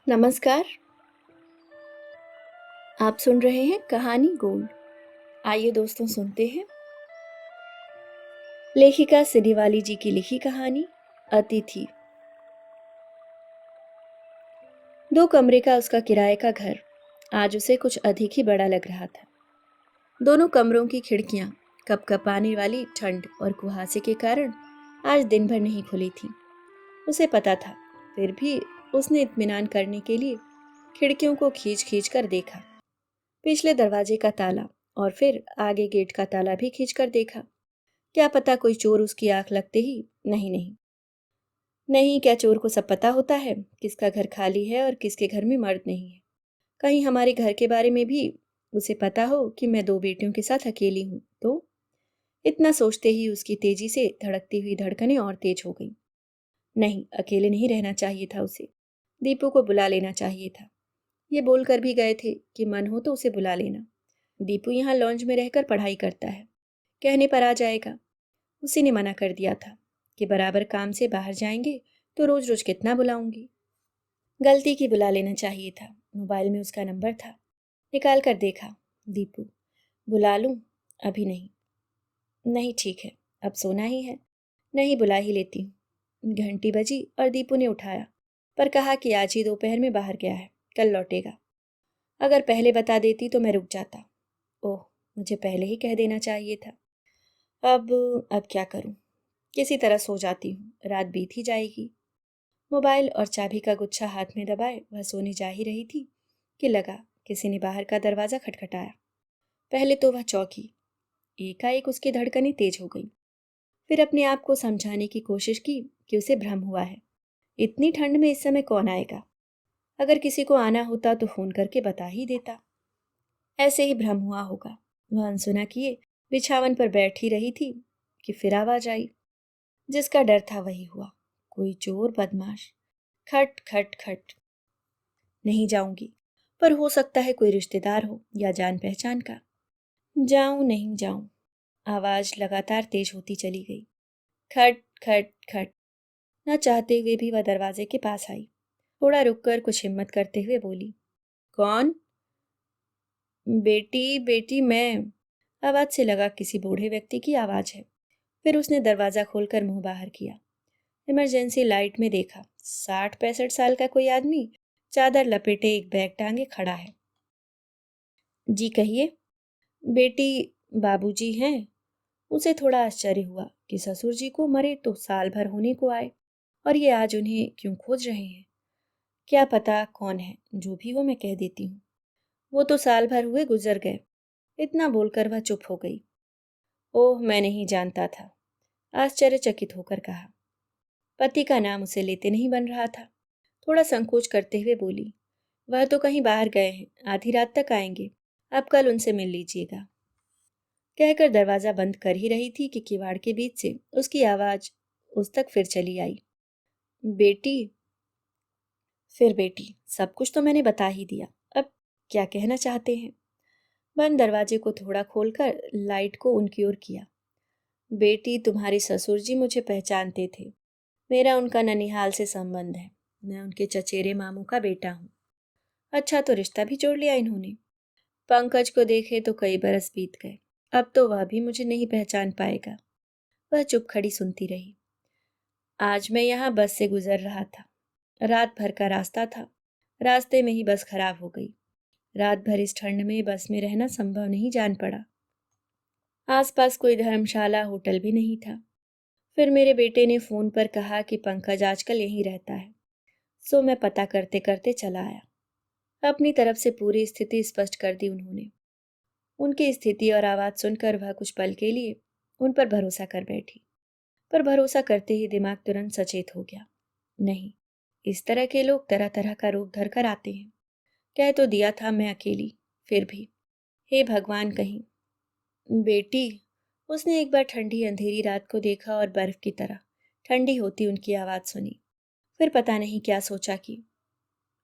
नमस्कार। आप सुन रहे हैं कहानी गोल्ड। आइए दोस्तों सुनते हैं लेखिका सिनीवाली जी की लिखी कहानी अतिथि। 2 कमरे का उसका किराए का घर आज उसे कुछ अधिक ही बड़ा लग रहा था। दोनों कमरों की खिड़कियां कपकपाने वाली ठंड और कुहासे के कारण आज दिन भर नहीं खुली थीं। उसे पता था, फिर भी उसने इत्मीनान करने के लिए खिड़कियों को खींच खींच कर देखा। पिछले दरवाजे का ताला और फिर आगे गेट का ताला भी खींच कर देखा। क्या पता कोई चोर उसकी आंख लगते ही नहीं नहीं नहीं, क्या चोर को सब पता होता है किसका घर खाली है और किसके घर में मर्द नहीं है। कहीं हमारे घर के बारे में भी उसे पता हो कि मैं 2 बेटियों के साथ अकेली हूं तो। इतना सोचते ही उसकी तेजी से धड़कती हुई धड़कनें और तेज हो गईं। नहीं, अकेले नहीं रहना चाहिए था उसे। दीपू को बुला लेना चाहिए था। ये बोलकर भी गए थे कि मन हो तो उसे बुला लेना। दीपू यहाँ लॉन्ज में रहकर पढ़ाई करता है, कहने पर आ जाएगा। उसी ने मना कर दिया था कि बराबर काम से बाहर जाएंगे तो रोज रोज कितना बुलाऊंगी। गलती की बुला लेना चाहिए था। मोबाइल में उसका नंबर था, निकाल कर देखा। दीपू, बुला लूं? अभी नहीं। नहीं, ठीक है, अब सोना ही है। नहीं, बुला ही लेती हूँ। घंटी बजी और दीपू ने उठाया, पर कहा कि आज ही दोपहर में बाहर गया है, कल लौटेगा। अगर पहले बता देती तो मैं रुक जाता। ओह, मुझे पहले ही कह देना चाहिए था। अब क्या करूं? किसी तरह सो जाती हूँ, रात बीत ही जाएगी। मोबाइल और चाबी का गुच्छा हाथ में दबाए वह सोने जा ही रही थी कि लगा किसी ने बाहर का दरवाजा खटखटाया। पहले तो वह चौंकी, एकाएक उसकी धड़कनें तेज हो गईं। फिर अपने आप को समझाने की कोशिश की कि उसे भ्रम हुआ है। इतनी ठंड में इस समय कौन आएगा? अगर किसी को आना होता तो फोन करके बता ही देता। ऐसे ही भ्रम हुआ होगा। वह अनसुना किए बिछावन पर बैठ ही रही थी कि फिर आवाज आई। जिसका डर था वही हुआ। कोई चोर बदमाश। खट खट खट। नहीं जाऊंगी, पर हो सकता है कोई रिश्तेदार हो या जान पहचान का। जाऊं नहीं जाऊं। आवाज लगातार तेज होती चली गई। खट खट खट। न चाहते हुए भी वह दरवाजे के पास आई। थोड़ा रुककर कुछ हिम्मत करते हुए बोली, कौन? बेटी बेटी मैं। आवाज से लगा किसी बूढ़े व्यक्ति की आवाज है। फिर उसने दरवाजा खोलकर मुंह बाहर किया। इमरजेंसी लाइट में देखा 60-65 साल का कोई आदमी चादर लपेटे एक बैग टांगे खड़ा है। जी कहिए। बेटी, बाबूजी हैं। उसे थोड़ा आश्चर्य हुआ कि ससुर जी को मरे तो साल भर होने को आए और ये आज उन्हें क्यों खोज रहे हैं। क्या पता कौन है, जो भी हो मैं कह देती हूँ। वो तो साल भर हुए गुजर गए। इतना बोलकर वह चुप हो गई। ओह, मैं नहीं जानता था, आश्चर्यचकित होकर कहा। पति का नाम उसे लेते नहीं बन रहा था। थोड़ा संकोच करते हुए बोली, वह तो कहीं बाहर गए हैं, आधी रात तक आएंगे। आप कल उनसे मिल लीजिएगा। कहकर दरवाजा बंद कर ही रही थी कि किवाड़ के बीच से उसकी आवाज उस तक फिर चली आई। बेटी। फिर बेटी, सब कुछ तो मैंने बता ही दिया। अब क्या कहना चाहते हैं? बंद दरवाजे को थोड़ा खोलकर लाइट को उनकी ओर किया। बेटी, तुम्हारे ससुर जी मुझे पहचानते थे। मेरा उनका ननिहाल से संबंध है। मैं उनके चचेरे मामू का बेटा हूँ। अच्छा, तो रिश्ता भी जोड़ लिया इन्होंने। पंकज को देखे तो कई बरस बीत गए। अब तो वह भी मुझे नहीं पहचान पाएगा। वह चुप खड़ी सुनती रही। आज मैं यहाँ बस से गुजर रहा था। रात भर का रास्ता था। रास्ते में ही बस खराब हो गई। रात भर इस ठंड में बस में रहना संभव नहीं जान पड़ा। आसपास कोई धर्मशाला होटल भी नहीं था। फिर मेरे बेटे ने फोन पर कहा कि पंकज आजकल यहीं रहता है। सो मैं पता करते करते चला आया। अपनी तरफ से पूरी स्थिति स्पष्ट कर दी उन्होंने। उनकी स्थिति और आवाज सुनकर वह कुछ पल के लिए उन पर भरोसा कर बैठी। पर भरोसा करते ही दिमाग तुरंत सचेत हो गया। नहीं, इस तरह के लोग तरह तरह का रूप धर कर आते हैं। कह तो दिया था मैं अकेली, फिर भी। हे भगवान, कहीं। बेटी। उसने एक बार ठंडी अंधेरी रात को देखा और बर्फ की तरह ठंडी होती उनकी आवाज सुनी। फिर पता नहीं क्या सोचा कि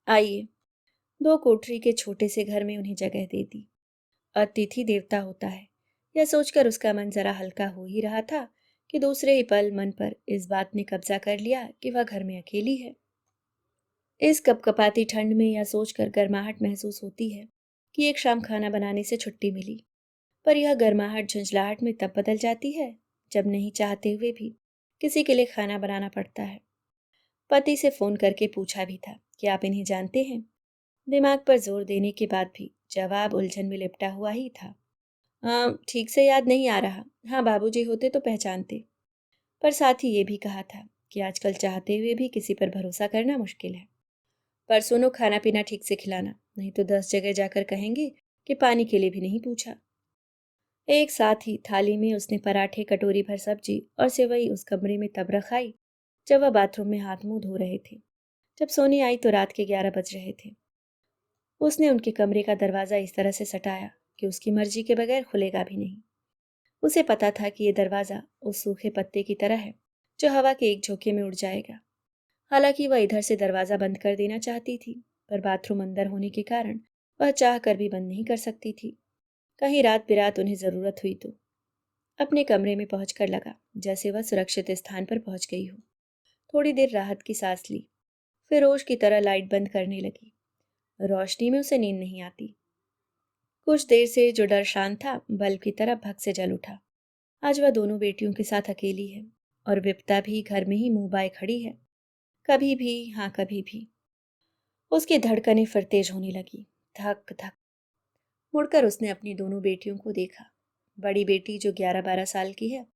आइए। 2 कोठरी के छोटे से घर में उन्हें जगह दे दी। अतिथि देवता होता है, यह सोचकर उसका मन जरा हल्का हो ही रहा था कि दूसरे ही पल मन पर इस बात ने कब्जा कर लिया कि वह घर में अकेली है। इस कपकपाती ठंड में यह सोचकर गर्माहट महसूस होती है कि एक शाम खाना बनाने से छुट्टी मिली। पर यह गर्माहट झुंझलाहट में तब बदल जाती है जब नहीं चाहते हुए भी किसी के लिए खाना बनाना पड़ता है। पति से फोन करके पूछा भी था कि आप इन्हें जानते हैं। दिमाग पर जोर देने के बाद भी जवाब उलझन में लिपटा हुआ ही था। ठीक से याद नहीं आ रहा। हाँ, बाबूजी होते तो पहचानते। पर साथ ही ये भी कहा था कि आजकल चाहते हुए भी किसी पर भरोसा करना मुश्किल है। पर सुनो, खाना पीना ठीक से खिलाना, नहीं तो 10 जगह जाकर कहेंगे कि पानी के लिए भी नहीं पूछा। एक साथ ही थाली में उसने पराठे, कटोरी भर सब्जी और सेवई उस कमरे में तब रखाई जब वह बाथरूम में हाथ मुंह धो रहे थे। जब सोनी आई तो रात के 11 बज रहे थे। उसने उनके कमरे का दरवाज़ा इस तरह से सटाया कि उसकी मर्जी के बगैर खुलेगा भी नहीं। उसे पता था कि यह दरवाज़ा उस सूखे पत्ते की तरह है जो हवा के एक झोंके में उड़ जाएगा। हालांकि वह इधर से दरवाज़ा बंद कर देना चाहती थी, पर बाथरूम अंदर होने के कारण वह चाह कर भी बंद नहीं कर सकती थी। कहीं रात बिरात उन्हें ज़रूरत हुई तो। अपने कमरे में पहुंचकर लगा जैसे वह सुरक्षित स्थान पर पहुंच गई हो। थोड़ी देर राहत की सांस ली, फिर रोज की तरह लाइट बंद करने लगी। रोशनी में उसे नींद नहीं आती। कुछ देर से जो डर शांत था बल्ब की तरह भग से जल उठा। आज वह दोनों बेटियों के साथ अकेली है और विपता भी घर में ही मुंह बाए खड़ी है। कभी भी, हाँ कभी भी। उसकी धड़कनें फिर तेज होने लगी। धक धक। मुड़कर उसने अपनी दोनों बेटियों को देखा। बड़ी बेटी जो 11-12 साल की है,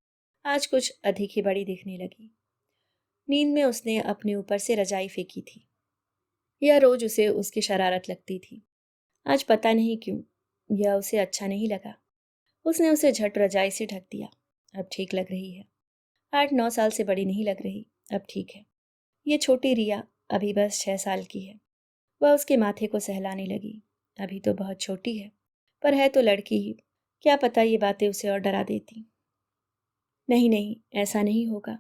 आज कुछ अधिक ही बड़ी दिखने लगी। नींद में उसने अपने ऊपर से रजाई फेंकी थी। यह रोज उसे उसकी शरारत लगती थी। आज पता नहीं क्यों यह उसे अच्छा नहीं लगा। उसने उसे झट रजाई से ढक दिया। अब ठीक लग रही है। 8-9 साल से बड़ी नहीं लग रही, अब ठीक है। ये छोटी रिया अभी बस 6 साल की है। वह उसके माथे को सहलाने लगी। अभी तो बहुत छोटी है, पर है तो लड़की ही। क्या पता ये बातें उसे और डरा देती। नहीं नहीं, ऐसा नहीं होगा।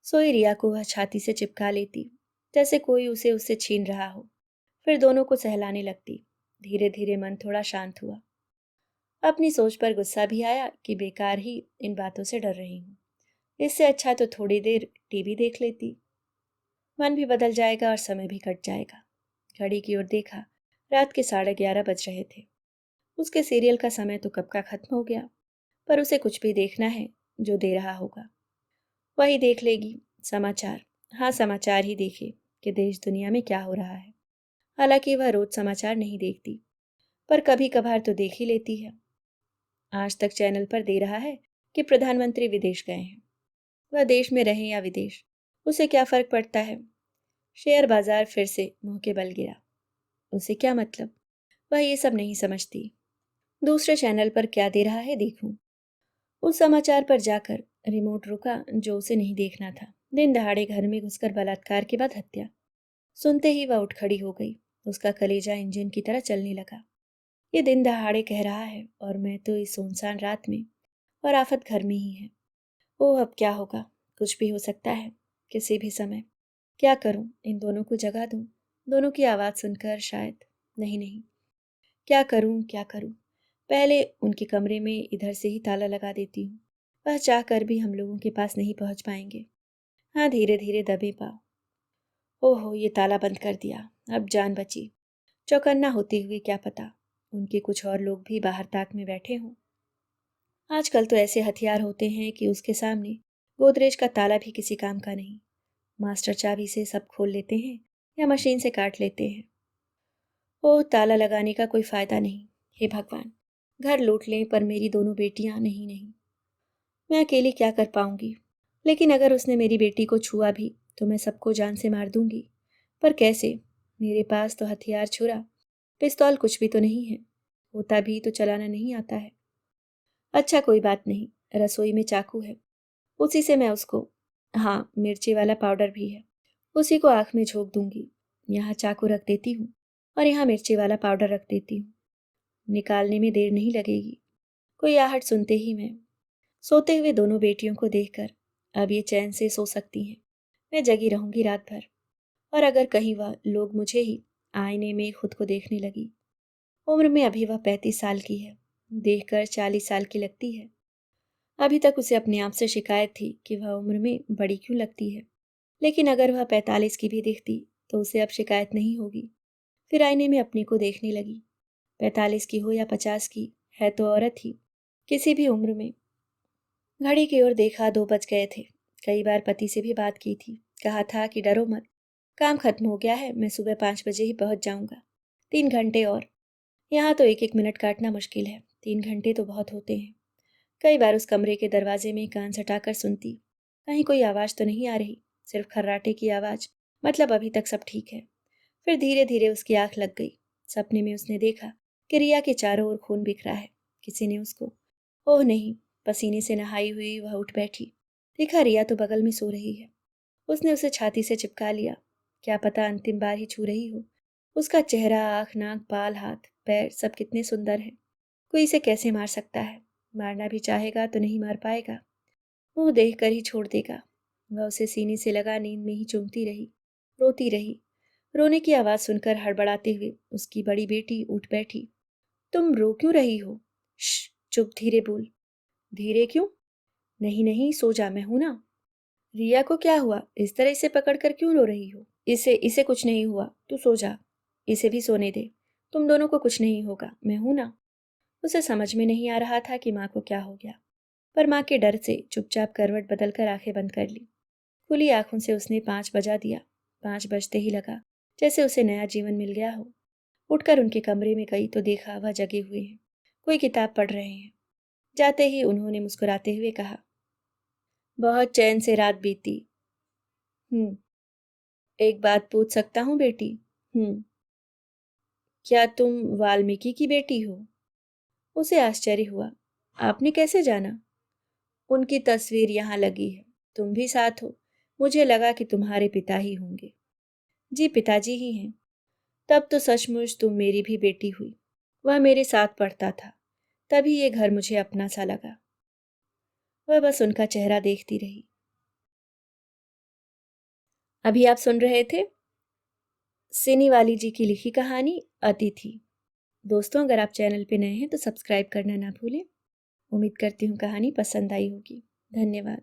सोई रिया को वह छाती से चिपका लेती, जैसे कोई उसे उससे छीन रहा हो। फिर दोनों को सहलाने लगती। धीरे धीरे मन थोड़ा शांत हुआ। अपनी सोच पर गुस्सा भी आया कि बेकार ही इन बातों से डर रही हूँ। इससे अच्छा तो थोड़ी देर टीवी देख लेती। मन भी बदल जाएगा और समय भी कट जाएगा। घड़ी की ओर देखा। रात के 11:30 बज रहे थे। उसके सीरियल का समय तो कब का खत्म हो गया, पर उसे कुछ भी देखना है जो दे रहा होगा वही देख लेगी। समाचार, हाँ समाचार ही देखे कि देश दुनिया में क्या हो रहा है। हालांकि वह रोज समाचार नहीं देखती, पर कभी कभार तो देख ही लेती है। आज तक चैनल पर दे रहा है कि प्रधानमंत्री विदेश गए हैं। वह देश में रहें या विदेश, उसे क्या फर्क पड़ता है। शेयर बाजार फिर से मुंह के बल गिरा। उसे क्या मतलब, वह ये सब नहीं समझती। दूसरे चैनल पर क्या दे रहा है देखूं। उस समाचार पर जाकर रिमोट रुका जो उसे नहीं देखना था। दिन दहाड़े घर में घुसकर बलात्कार के बाद हत्या। सुनते ही वह उठ खड़ी हो गई। उसका कलेजा इंजन की तरह चलने लगा। ये दिन दहाड़े कह रहा है और मैं तो इस सुनसान रात में, और आफत घर में ही है। ओह, अब क्या होगा। कुछ भी हो सकता है, किसी भी समय। क्या करूं, इन दोनों को जगा दूं, दोनों की आवाज़ सुनकर शायद। नहीं नहीं, क्या करूं क्या करूं। पहले उनके कमरे में इधर से ही ताला लगा देती हूँ। वह चाह कर भी हम लोगों के पास नहीं पहुंच पाएंगे। हाँ, धीरे धीरे दबे पाओ। ओहो, ये ताला बंद कर दिया। अब जान बची। चौकन्ना होते हुए क्या पता उनके कुछ और लोग भी बाहर ताक में बैठे हों। आजकल तो ऐसे हथियार होते हैं कि उसके सामने गोदरेज का ताला भी किसी काम का नहीं। मास्टर चाबी से सब खोल लेते हैं या मशीन से काट लेते हैं। ओह, ताला लगाने का कोई फायदा नहीं। हे भगवान, घर लूट लें पर मेरी दोनों बेटियां नहीं। नहीं, मैं अकेली क्या कर पाऊंगी। लेकिन अगर उसने मेरी बेटी को छुआ भी तो मैं सबको जान से मार दूंगी। पर कैसे। मेरे पास तो हथियार, छुरा, पिस्तौल कुछ भी तो नहीं है। होता भी तो चलाना नहीं आता है। अच्छा, कोई बात नहीं, रसोई में चाकू है, उसी से मैं उसको। हाँ, मिर्ची वाला पाउडर भी है, उसी को आंख में झोंक दूंगी। यहाँ चाकू रख देती हूँ और यहाँ मिर्ची वाला पाउडर रख देती हूँ। निकालने में देर नहीं लगेगी। कोई आहट सुनते ही मैं। सोते हुए दोनों बेटियों को देखकर अब ये चैन से सो सकती हैं। मैं जगी रहूंगी रात भर। और अगर कहीं वह लोग मुझे ही आईने में खुद को देखने लगी। उम्र में अभी वह 35 साल की है, देखकर 40 साल की लगती है। अभी तक उसे अपने आप से शिकायत थी कि वह उम्र में बड़ी क्यों लगती है। लेकिन अगर वह 45 की भी दिखती तो उसे अब शिकायत नहीं होगी। फिर आईने में अपने को देखने लगी। 45 की हो या 50 की, है तो औरत ही, किसी भी उम्र में। घड़ी की ओर देखा, 2 बज गए थे। कई बार पति से भी बात की थी, कहा था कि डरो मत, काम खत्म हो गया है, मैं सुबह 5 बजे ही पहुंच जाऊंगा। 3 घंटे और। यहाँ तो एक एक मिनट काटना मुश्किल है, 3 घंटे तो बहुत होते हैं। कई बार उस कमरे के दरवाजे में कान सटाकर सुनती, कहीं कोई आवाज़ तो नहीं आ रही, सिर्फ खर्राटे की आवाज़, मतलब अभी तक सब ठीक है। फिर धीरे धीरे उसकी आंख लग गई। सपने में उसने देखा कि रिया के चारों ओर खून बिखरा है। किसी ने उसको, ओह नहीं, पसीने से नहाई हुई वह उठ बैठी। देखा रिया तो बगल में सो रही है। उसने उसे छाती से चिपका लिया। क्या पता अंतिम बार ही छू रही हो। उसका चेहरा, आँख, नाक, बाल, हाथ, पैर सब कितने सुंदर हैं। कोई इसे कैसे मार सकता है? मारना भी चाहेगा तो नहीं मार पाएगा। मुंह देख कर ही छोड़ देगा। वह उसे सीने से लगा नींद में ही चूमती रही, रोती रही। रोने की आवाज़ सुनकर हड़बड़ाते हुए उसकी बड़ी बेटी उठ बैठी। तुम रो क्यों रही हो? श्श, चुप, धीरे बोल। धीरे क्यों? नहीं नहीं, सो जा, मैं हूं ना। रिया को क्या हुआ? इस तरह इसे पकड़कर क्यों रो रही हो? इसे इसे कुछ नहीं हुआ, तू सो जा। इसे भी सोने दे। तुम दोनों को कुछ नहीं होगा, मैं हूं ना। उसे समझ में नहीं आ रहा था कि माँ को क्या हो गया, पर माँ के डर से चुपचाप करवट बदलकर आंखें बंद कर ली। खुली आंखों से उसने 5 बजा दिया। 5 बजते ही लगा जैसे उसे नया जीवन मिल गया हो। उठकर उनके कमरे में गई तो देखा वह जगे हुए हैं, कोई किताब पढ़ रहे हैं। जाते ही उन्होंने मुस्कुराते हुए कहा, बहुत चैन से रात बीती। हम्म। एक बात पूछ सकता हूँ बेटी? हम्म। क्या तुम वाल्मीकि की बेटी हो? उसे आश्चर्य हुआ। आपने कैसे जाना? उनकी तस्वीर यहाँ लगी है, तुम भी साथ हो, मुझे लगा कि तुम्हारे पिता ही होंगे। जी पिताजी ही हैं। तब तो सचमुच तुम मेरी भी बेटी हुई। वह मेरे साथ पढ़ता था, तभी ये घर मुझे अपना सा लगा। वह बस उनका चेहरा देखती रही। अभी आप सुन रहे थे सिनी वाली जी की लिखी कहानी अतिथि। दोस्तों, अगर आप चैनल पे नए हैं तो सब्सक्राइब करना ना भूलें। उम्मीद करती हूँ कहानी पसंद आई होगी। धन्यवाद।